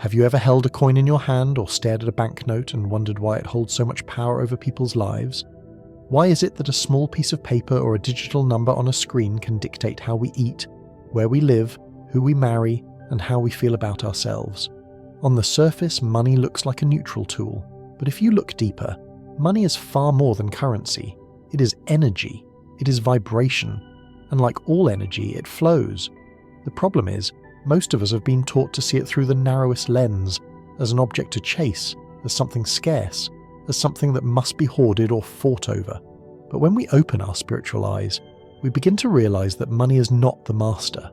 Have you ever held a coin in your hand or stared at a banknote and wondered why it holds so much power over people's lives? Why is it that a small piece of paper or a digital number on a screen can dictate how we eat, where we live, who we marry, and how we feel about ourselves? On the surface, money looks like a neutral tool, but if you look deeper, money is far more than currency. It is energy. It is vibration. And like all energy, it flows. The problem is, most of us have been taught to see it through the narrowest lens, as an object to chase, as something scarce, as something that must be hoarded or fought over. But when we open our spiritual eyes, we begin to realize that money is not the master.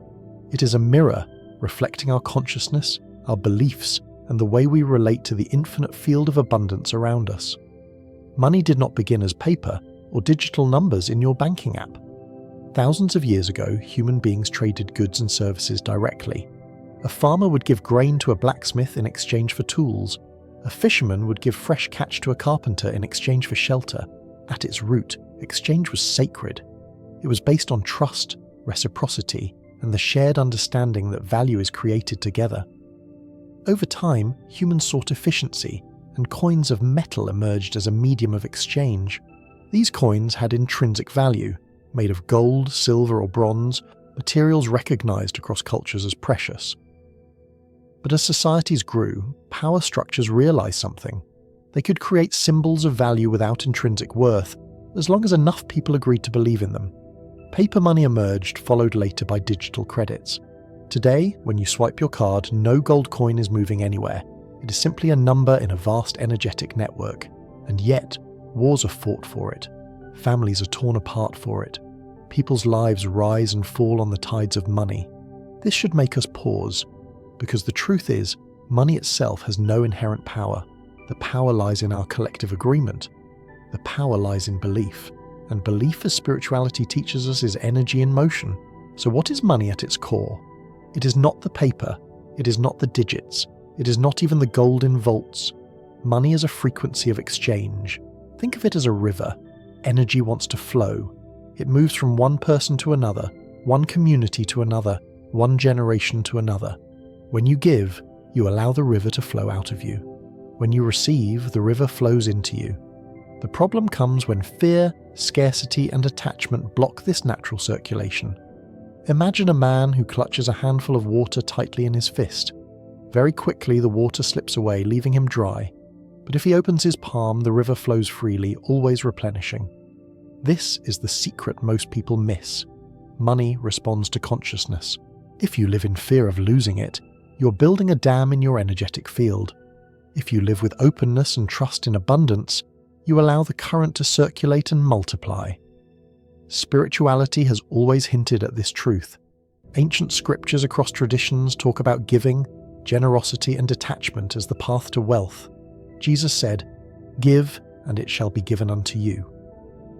It is a mirror reflecting our consciousness, our beliefs, and the way we relate to the infinite field of abundance around us. Money did not begin as paper or digital numbers in your banking app. Thousands of years ago, human beings traded goods and services directly. A farmer would give grain to a blacksmith in exchange for tools. A fisherman would give fresh catch to a carpenter in exchange for shelter. At its root, exchange was sacred. It was based on trust, reciprocity, and the shared understanding that value is created together. Over time, humans sought efficiency, and coins of metal emerged as a medium of exchange. These coins had intrinsic value, made of gold, silver, or bronze, materials recognized across cultures as precious. But as societies grew, power structures realized something. They could create symbols of value without intrinsic worth, as long as enough people agreed to believe in them. Paper money emerged, followed later by digital credits. Today, when you swipe your card, no gold coin is moving anywhere. It is simply a number in a vast energetic network. And yet, wars are fought for it. Families are torn apart for it. People's lives rise and fall on the tides of money. This should make us pause, because the truth is, money itself has no inherent power. The power lies in our collective agreement. The power lies in belief. And belief, as spirituality teaches us, is energy in motion. So what is money at its core? It is not the paper. It is not the digits. It is not even the gold in vaults. Money is a frequency of exchange. Think of it as a river. Energy wants to flow. It moves from one person to another, one community to another, one generation to another. When you give, you allow the river to flow out of you. When you receive, the river flows into you. The problem comes when fear, scarcity, and attachment block this natural circulation. Imagine a man who clutches a handful of water tightly in his fist. Very quickly, the water slips away, leaving him dry. But if he opens his palm, the river flows freely, always replenishing. This is the secret most people miss. Money responds to consciousness. If you live in fear of losing it, you're building a dam in your energetic field. If you live with openness and trust in abundance, you allow the current to circulate and multiply. Spirituality has always hinted at this truth. Ancient scriptures across traditions talk about giving, generosity, and detachment as the path to wealth. Jesus said, "Give, and it shall be given unto you."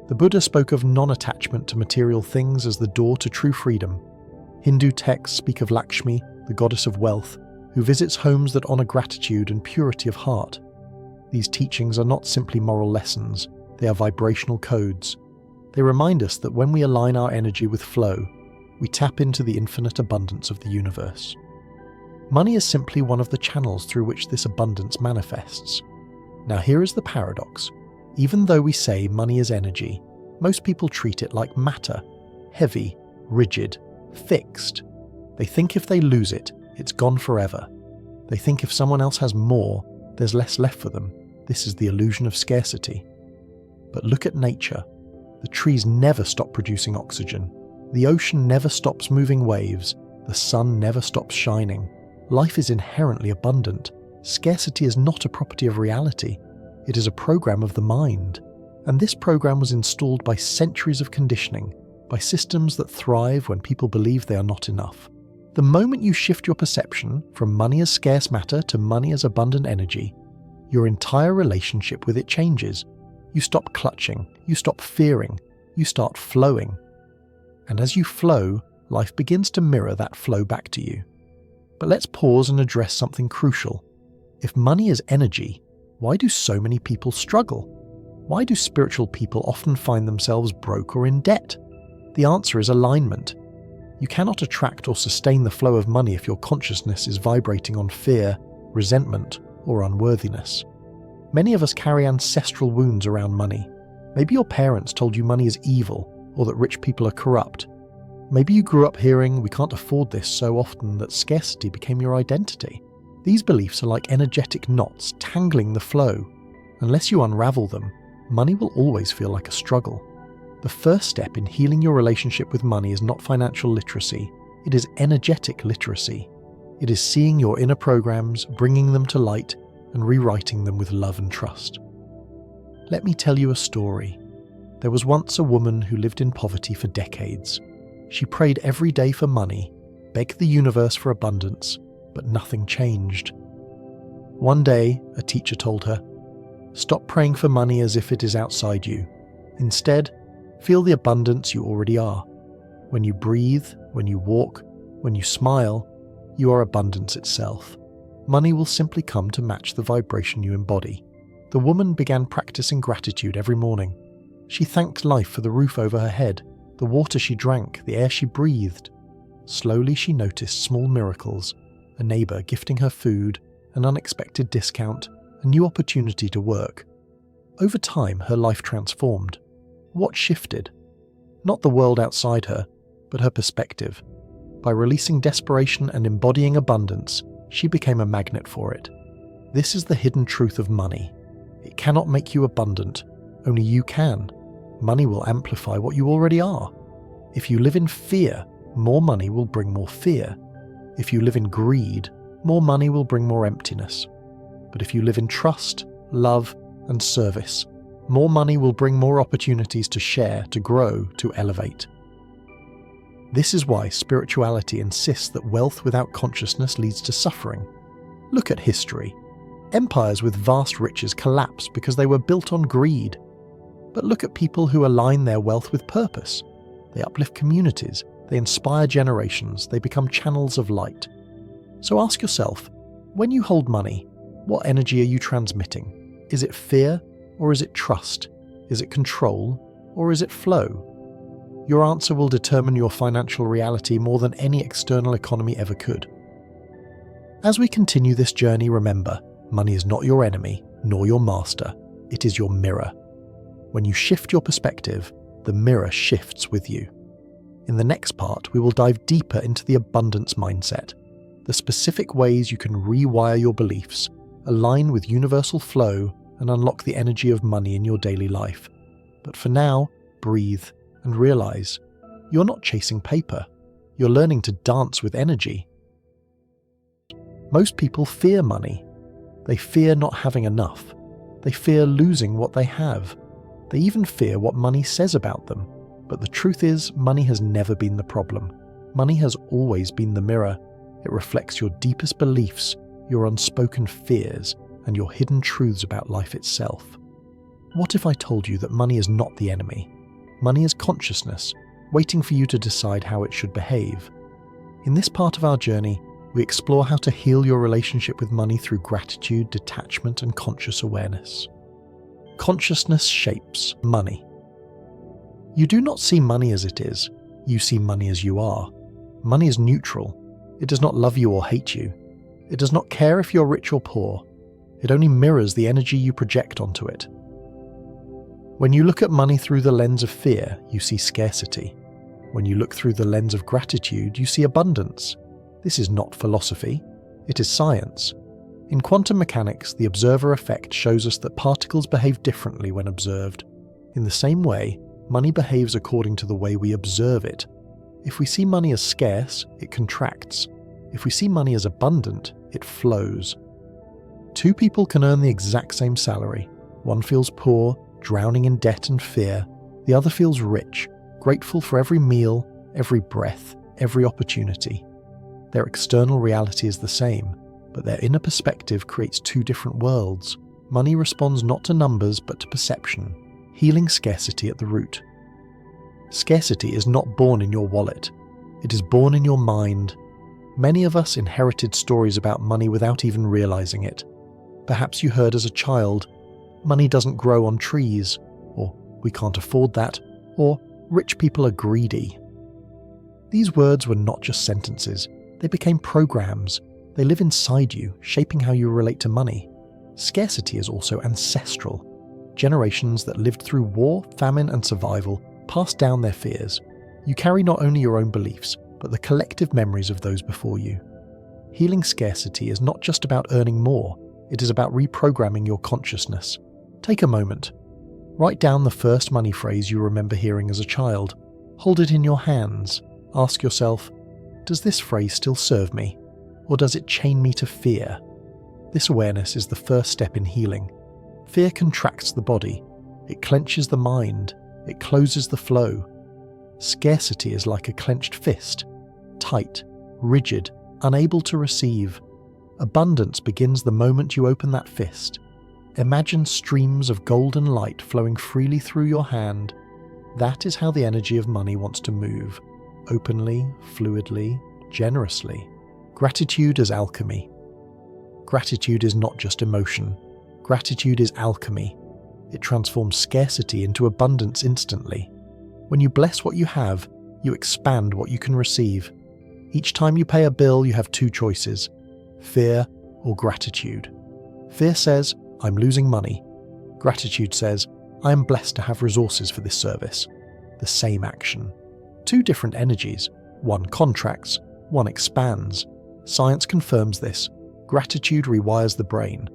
The Buddha spoke of non-attachment to material things as the door to true freedom. Hindu texts speak of Lakshmi, the goddess of wealth, who visits homes that honor gratitude and purity of heart. These teachings are not simply moral lessons, they are vibrational codes. They remind us that when we align our energy with flow, we tap into the infinite abundance of the universe. Money is simply one of the channels through which this abundance manifests. Now here is the paradox. Even though we say money is energy, most people treat it like matter, heavy, rigid, fixed. They think if they lose it, it's gone forever. They think if someone else has more, there's less left for them. This is the illusion of scarcity. But look at nature. The trees never stop producing oxygen. The ocean never stops moving waves. The sun never stops shining. Life is inherently abundant. Scarcity is not a property of reality. It is a program of the mind. And this program was installed by centuries of conditioning, by systems that thrive when people believe they are not enough. The moment you shift your perception from money as scarce matter to money as abundant energy, your entire relationship with it changes. You stop clutching, you stop fearing, you start flowing. And as you flow, life begins to mirror that flow back to you. But let's pause and address something crucial. If money is energy, why do so many people struggle? Why do spiritual people often find themselves broke or in debt? The answer is alignment. You cannot attract or sustain the flow of money if your consciousness is vibrating on fear, resentment, or unworthiness. Many of us carry ancestral wounds around money. Maybe your parents told you money is evil, or that rich people are corrupt. Maybe you grew up hearing, "We can't afford this," so often that scarcity became your identity. These beliefs are like energetic knots tangling the flow. Unless you unravel them, money will always feel like a struggle. The first step in healing your relationship with money is not financial literacy, it is energetic literacy. It is seeing your inner programs, bringing them to light, and rewriting them with love and trust. Let me tell you a story. There was once a woman who lived in poverty for decades. She prayed every day for money, begged the universe for abundance, but nothing changed. One day, a teacher told her, "Stop praying for money as if it is outside you. Instead, feel the abundance you already are. When you breathe, when you walk, when you smile, you are abundance itself. Money will simply come to match the vibration you embody." The woman began practicing gratitude every morning. She thanked life for the roof over her head, the water she drank, the air she breathed. Slowly she noticed small miracles, a neighbour gifting her food, an unexpected discount, a new opportunity to work. Over time, her life transformed. What shifted? Not the world outside her, but her perspective. By releasing desperation and embodying abundance, she became a magnet for it. This is the hidden truth of money. It cannot make you abundant, only you can. Money will amplify what you already are. If you live in fear, more money will bring more fear. If you live in greed, more money will bring more emptiness. But if you live in trust, love, and service, more money will bring more opportunities to share, to grow, to elevate. This is why spirituality insists that wealth without consciousness leads to suffering. Look at history. Empires with vast riches collapse because they were built on greed. But look at people who align their wealth with purpose. They uplift communities, they inspire generations, they become channels of light. So ask yourself, when you hold money, what energy are you transmitting? Is it fear or is it trust? Is it control or is it flow? Your answer will determine your financial reality more than any external economy ever could. As we continue this journey, remember, money is not your enemy, nor your master. It is your mirror. When you shift your perspective, the mirror shifts with you. In the next part, we will dive deeper into the abundance mindset, the specific ways you can rewire your beliefs, align with universal flow, and unlock the energy of money in your daily life. But for now, breathe and realize you're not chasing paper. You're learning to dance with energy. Most people fear money. They fear not having enough. They fear losing what they have. They even fear what money says about them. But the truth is, money has never been the problem. Money has always been the mirror. It reflects your deepest beliefs, your unspoken fears, and your hidden truths about life itself. What if I told you that money is not the enemy? Money is consciousness, waiting for you to decide how it should behave. In this part of our journey, we explore how to heal your relationship with money through gratitude, detachment, and conscious awareness. Consciousness shapes money. You do not see money as it is, you see money as you are. Money is neutral. It does not love you or hate you. It does not care if you're rich or poor. It only mirrors the energy you project onto it. When you look at money through the lens of fear, you see scarcity. When you look through the lens of gratitude, you see abundance. This is not philosophy, it is science. In quantum mechanics, the observer effect shows us that particles behave differently when observed. In the same way, money behaves according to the way we observe it. If we see money as scarce, it contracts. If we see money as abundant, it flows. Two people can earn the exact same salary. One feels poor, drowning in debt and fear. The other feels rich, grateful for every meal, every breath, every opportunity. Their external reality is the same, but their inner perspective creates two different worlds. Money responds not to numbers but to perception, healing scarcity at the root. Scarcity is not born in your wallet. It is born in your mind. Many of us inherited stories about money without even realizing it. Perhaps you heard as a child, "Money doesn't grow on trees," or "We can't afford that," or "Rich people are greedy." These words were not just sentences. They became programs. They live inside you, shaping how you relate to money. Scarcity is also ancestral. Generations that lived through war, famine, and survival passed down their fears. You carry not only your own beliefs, but the collective memories of those before you. Healing scarcity is not just about earning more, it is about reprogramming your consciousness. Take a moment. Write down the first money phrase you remember hearing as a child. Hold it in your hands. Ask yourself, does this phrase still serve me? Or does it chain me to fear? This awareness is the first step in healing. Fear contracts the body. It clenches the mind. It closes the flow. Scarcity is like a clenched fist. Tight, rigid, unable to receive. Abundance begins the moment you open that fist. Imagine streams of golden light flowing freely through your hand. That is how the energy of money wants to move. Openly, fluidly, generously. Gratitude is alchemy. Gratitude is not just emotion. Gratitude is alchemy. It transforms scarcity into abundance instantly. When you bless what you have, you expand what you can receive. Each time you pay a bill, you have two choices: fear or gratitude. Fear says, I'm losing money. Gratitude says, I am blessed to have resources for this service. The same action. Two different energies. One contracts, one expands. Science confirms this. Gratitude rewires the brain.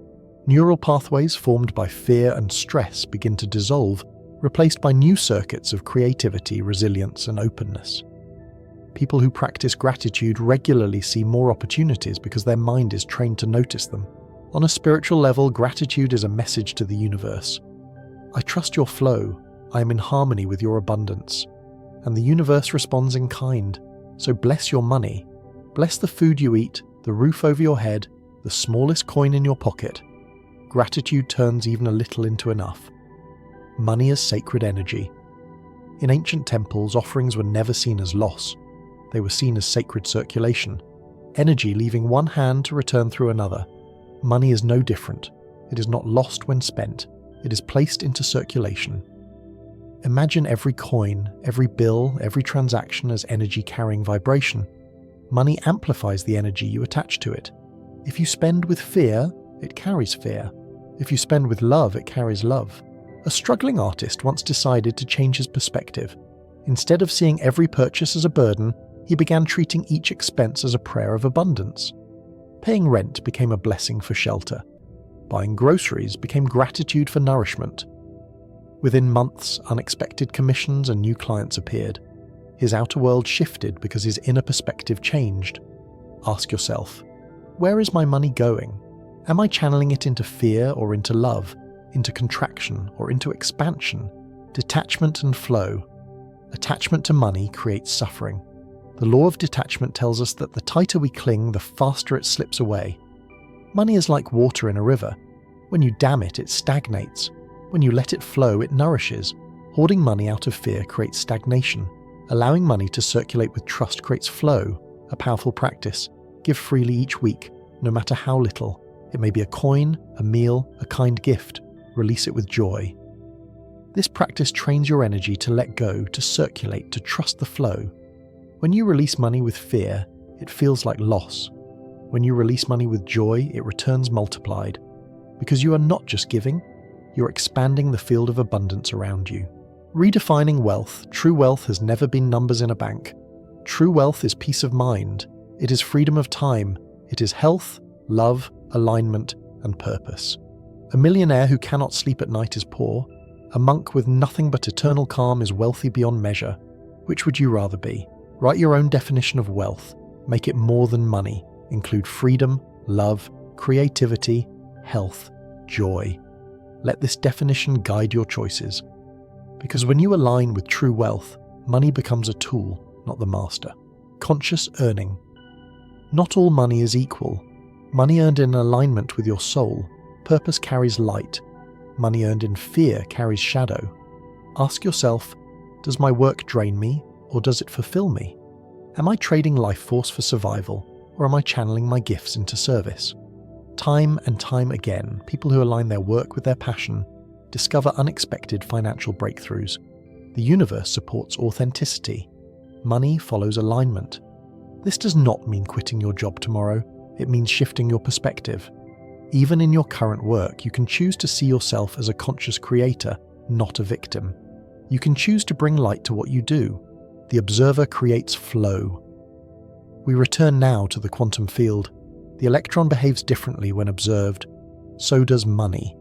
Neural pathways formed by fear and stress begin to dissolve, replaced by new circuits of creativity, resilience, and openness. People who practice gratitude regularly see more opportunities because their mind is trained to notice them. On a spiritual level, gratitude is a message to the universe. I trust your flow. I am in harmony with your abundance. And the universe responds in kind. So bless your money. Bless the food you eat, the roof over your head, the smallest coin in your pocket. Gratitude turns even a little into enough. Money is sacred energy. In ancient temples, offerings were never seen as loss. They were seen as sacred circulation, energy leaving one hand to return through another. Money is no different. It is not lost when spent. It is placed into circulation. Imagine every coin, every bill, every transaction as energy carrying vibration. Money amplifies the energy you attach to it. If you spend with fear, it carries fear. If you spend with love, it carries love. A struggling artist once decided to change his perspective. Instead of seeing every purchase as a burden, he began treating each expense as a prayer of abundance. Paying rent became a blessing for shelter. Buying groceries became gratitude for nourishment. Within months, unexpected commissions and new clients appeared. His outer world shifted because his inner perspective changed. Ask yourself, where is my money going? Am I channeling it into fear or into love, into contraction or into expansion? Detachment and flow. Attachment to money creates suffering. The law of detachment tells us that the tighter we cling, the faster it slips away. Money is like water in a river. When you dam it, it stagnates. When you let it flow, it nourishes. Hoarding money out of fear creates stagnation. Allowing money to circulate with trust creates flow, a powerful practice. Give freely each week, no matter how little. It may be a coin, a meal, a kind gift. Release it with joy. This practice trains your energy to let go, to circulate, to trust the flow. When you release money with fear, it feels like loss. When you release money with joy, it returns multiplied. Because you are not just giving, you're expanding the field of abundance around you. Redefining wealth, true wealth has never been numbers in a bank. True wealth is peace of mind. It is freedom of time. It is health, love, alignment, and purpose. A millionaire who cannot sleep at night is poor. A monk with nothing but eternal calm is wealthy beyond measure. Which would you rather be? Write your own definition of wealth. Make it more than money. Include freedom, love, creativity, health, joy. Let this definition guide your choices. Because when you align with true wealth, money becomes a tool, not the master. Conscious earning. Not all money is equal. Money earned in alignment with your soul. Purpose carries light. Money earned in fear carries shadow. Ask yourself, does my work drain me, or does it fulfill me? Am I trading life force for survival, or am I channeling my gifts into service? Time and time again, people who align their work with their passion discover unexpected financial breakthroughs. The universe supports authenticity. Money follows alignment. This does not mean quitting your job tomorrow. It means shifting your perspective. Even in your current work, you can choose to see yourself as a conscious creator, not a victim. You can choose to bring light to what you do. The observer creates flow. We return now to the quantum field. The electron behaves differently when observed. So does money.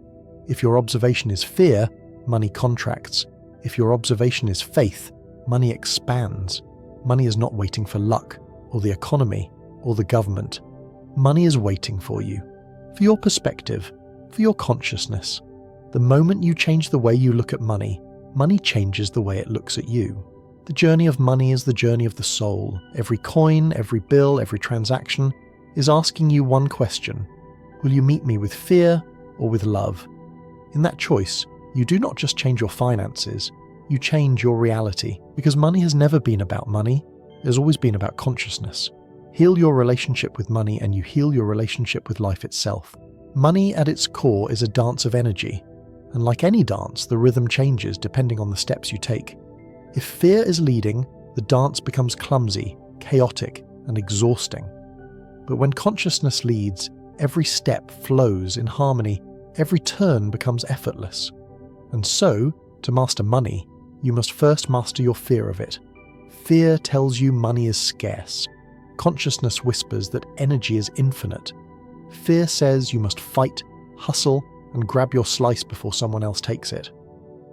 If your observation is fear, money contracts. If your observation is faith, money expands. Money is not waiting for luck, or the economy, or the government. Money is waiting for you. For your perspective, for your consciousness. The moment you change the way you look at money, money changes the way it looks at you. The journey of money is the journey of the soul. Every coin, every bill, every transaction is asking you one question. Will you meet me with fear or with love? In that choice, you do not just change your finances, you change your reality, because money has never been about money, it has always been about consciousness. Heal your relationship with money and you heal your relationship with life itself. Money at its core is a dance of energy, and like any dance, the rhythm changes depending on the steps you take. If fear is leading, the dance becomes clumsy, chaotic, and exhausting. But when consciousness leads, every step flows in harmony, every turn becomes effortless. And so, to master money, you must first master your fear of it. Fear tells you money is scarce. Consciousness whispers that energy is infinite. Fear says you must fight, hustle, and grab your slice before someone else takes it.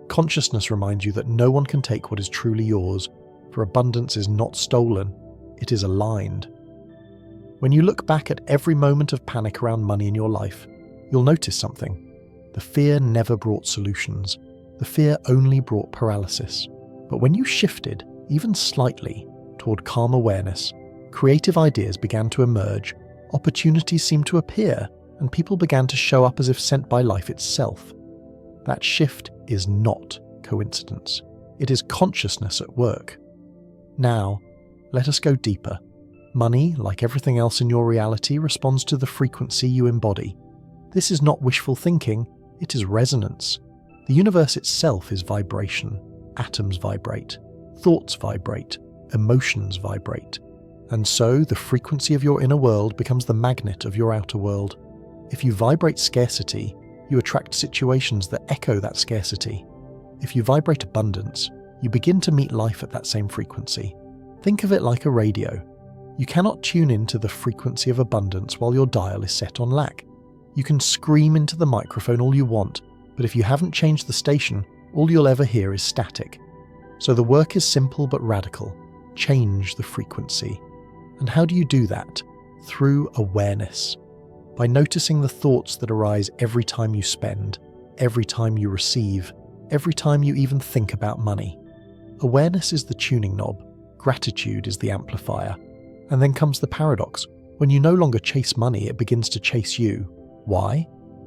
Consciousness reminds you that no one can take what is truly yours, for abundance is not stolen, it is aligned. When you look back at every moment of panic around money in your life, you'll notice something. The fear never brought solutions. The fear only brought paralysis. But when you shifted, even slightly, toward calm awareness, creative ideas began to emerge, opportunities seemed to appear, and people began to show up as if sent by life itself. That shift is not coincidence. It is consciousness at work. Now, let us go deeper. Money, like everything else in your reality, responds to the frequency you embody. This is not wishful thinking, it is resonance. The universe itself is vibration. Atoms vibrate. Thoughts vibrate. Emotions vibrate. And so, the frequency of your inner world becomes the magnet of your outer world. If you vibrate scarcity, you attract situations that echo that scarcity. If you vibrate abundance, you begin to meet life at that same frequency. Think of it like a radio. You cannot tune into the frequency of abundance while your dial is set on lack. You can scream into the microphone all you want, but if you haven't changed the station, all you'll ever hear is static. So the work is simple but radical. Change the frequency. And how do you do that? Through awareness. By noticing the thoughts that arise every time you spend, every time you receive, every time you even think about money. Awareness is the tuning knob, gratitude is the amplifier. And then comes the paradox. When you no longer chase money, it begins to chase you. Why?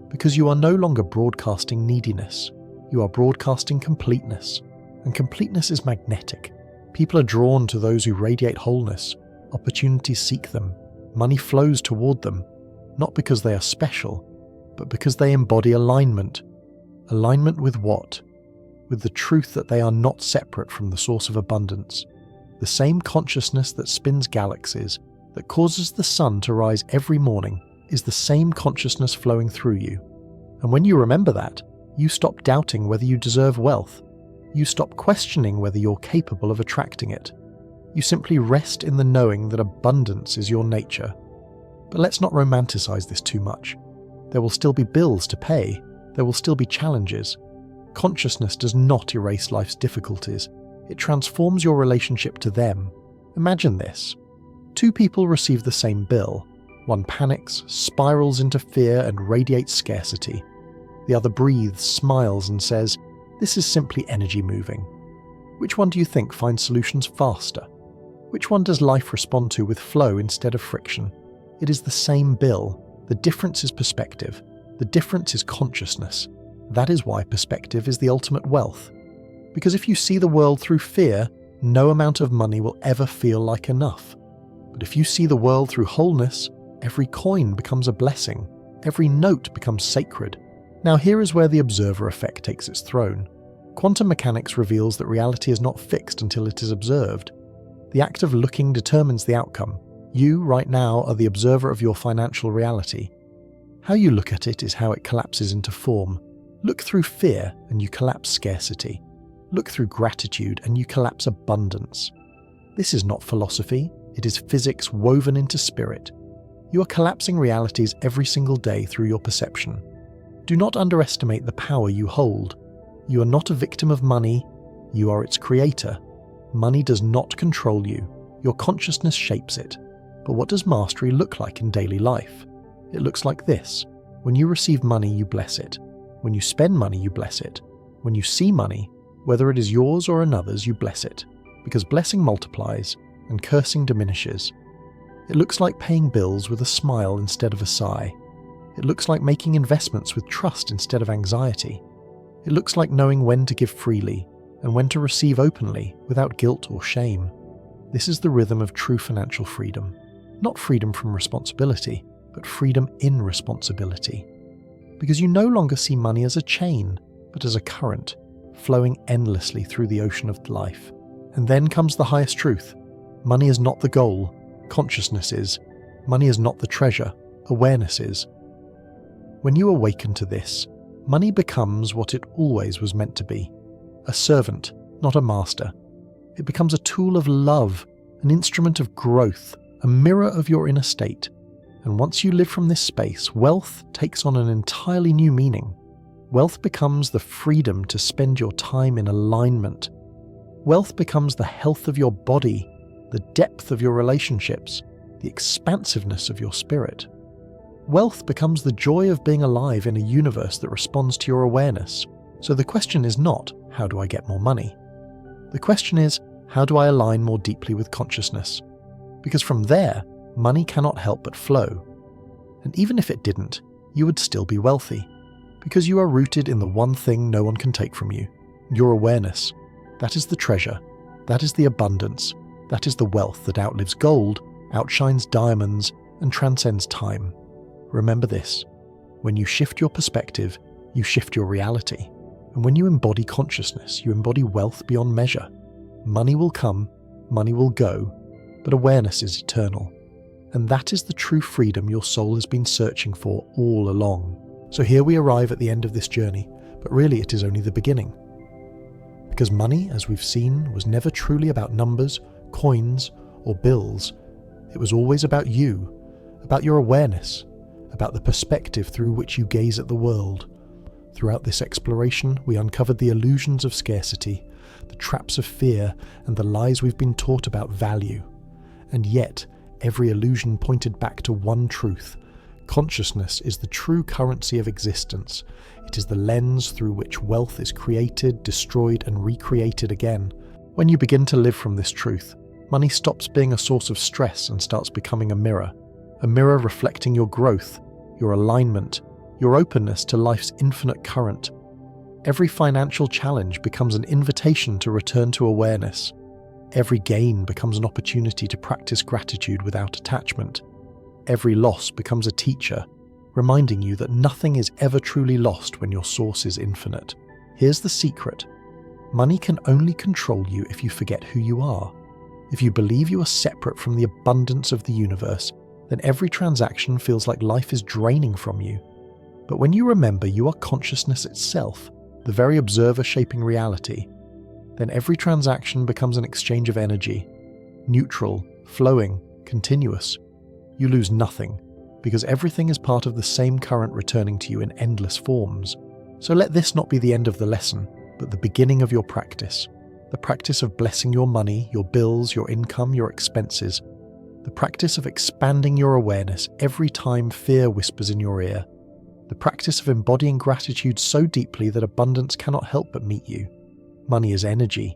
Because you are no longer broadcasting neediness. You are broadcasting completeness. And completeness is magnetic. People are drawn to those who radiate wholeness. Opportunities seek them. Money flows toward them. Not because they are special, but because they embody alignment. Alignment with what? With the truth that they are not separate from the source of abundance. The same consciousness that spins galaxies, that causes the sun to rise every morning, is the same consciousness flowing through you. And when you remember that, you stop doubting whether you deserve wealth. You stop questioning whether you're capable of attracting it. You simply rest in the knowing that abundance is your nature. But let's not romanticize this too much. There will still be bills to pay. There will still be challenges. Consciousness does not erase life's difficulties. It transforms your relationship to them. Imagine this. Two people receive the same bill. One panics, spirals into fear, and radiates scarcity. The other breathes, smiles, and says, "This is simply energy moving." Which one do you think finds solutions faster? Which one does life respond to with flow instead of friction? It is the same bill. The difference is perspective. The difference is consciousness. That is why perspective is the ultimate wealth. Because if you see the world through fear, no amount of money will ever feel like enough. But if you see the world through wholeness, every coin becomes a blessing. Every note becomes sacred. Now here is where the observer effect takes its throne. Quantum mechanics reveals that reality is not fixed until it is observed. The act of looking determines the outcome. You, right now, are the observer of your financial reality. How you look at it is how it collapses into form. Look through fear and you collapse scarcity. Look through gratitude and you collapse abundance. This is not philosophy, it is physics woven into spirit. You are collapsing realities every single day through your perception. Do not underestimate the power you hold. You are not a victim of money, you are its creator. Money does not control you, your consciousness shapes it. But what does mastery look like in daily life? It looks like this. When you receive money, you bless it. When you spend money, you bless it. When you see money, whether it is yours or another's, you bless it. Because blessing multiplies and cursing diminishes. It looks like paying bills with a smile instead of a sigh. It looks like making investments with trust instead of anxiety. It looks like knowing when to give freely and when to receive openly without guilt or shame. This is the rhythm of true financial freedom. Not freedom from responsibility, but freedom in responsibility. Because you no longer see money as a chain, but as a current, flowing endlessly through the ocean of life. And then comes the highest truth. Money is not the goal, consciousness is. Money is not the treasure, awareness is. When you awaken to this, money becomes what it always was meant to be. A servant, not a master. It becomes a tool of love, an instrument of growth, a mirror of your inner state. And once you live from this space, wealth takes on an entirely new meaning. Wealth becomes the freedom to spend your time in alignment. Wealth becomes the health of your body, the depth of your relationships, the expansiveness of your spirit. Wealth becomes the joy of being alive in a universe that responds to your awareness. So the question is not, how do I get more money? The question is, how do I align more deeply with consciousness? Because from there, money cannot help but flow. And even if it didn't, you would still be wealthy. Because you are rooted in the one thing no one can take from you, your awareness. That is the treasure. That is the abundance. That is the wealth that outlives gold, outshines diamonds, and transcends time. Remember this. When you shift your perspective, you shift your reality. And when you embody consciousness, you embody wealth beyond measure. Money will come, money will go, but awareness is eternal. And that is the true freedom your soul has been searching for all along. So here we arrive at the end of this journey, but really it is only the beginning. Because money, as we've seen, was never truly about numbers, coins, or bills. It was always about you, about your awareness, about the perspective through which you gaze at the world. Throughout this exploration, we uncovered the illusions of scarcity, the traps of fear, and the lies we've been taught about value. And yet, every illusion pointed back to one truth. Consciousness is the true currency of existence. It is the lens through which wealth is created, destroyed, and recreated again. When you begin to live from this truth, money stops being a source of stress and starts becoming a mirror reflecting your growth, your alignment, your openness to life's infinite current. Every financial challenge becomes an invitation to return to awareness. Every gain becomes an opportunity to practice gratitude without attachment. Every loss becomes a teacher, reminding you that nothing is ever truly lost when your source is infinite. Here's the secret. Money can only control you if you forget who you are. If you believe you are separate from the abundance of the universe, then every transaction feels like life is draining from you. But when you remember you are consciousness itself, the very observer shaping reality, then every transaction becomes an exchange of energy, neutral, flowing, continuous. You lose nothing, because everything is part of the same current returning to you in endless forms. So let this not be the end of the lesson, but the beginning of your practice. The practice of blessing your money, your bills, your income, your expenses. The practice of expanding your awareness every time fear whispers in your ear. The practice of embodying gratitude so deeply that abundance cannot help but meet you. Money is energy.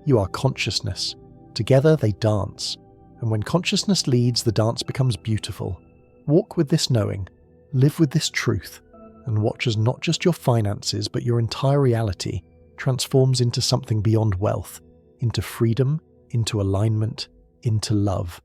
You are consciousness. Together they dance. And when consciousness leads, the dance becomes beautiful. Walk with this knowing, live with this truth, and watch as not just your finances but your entire reality transforms into something beyond wealth, into freedom, into alignment, into love.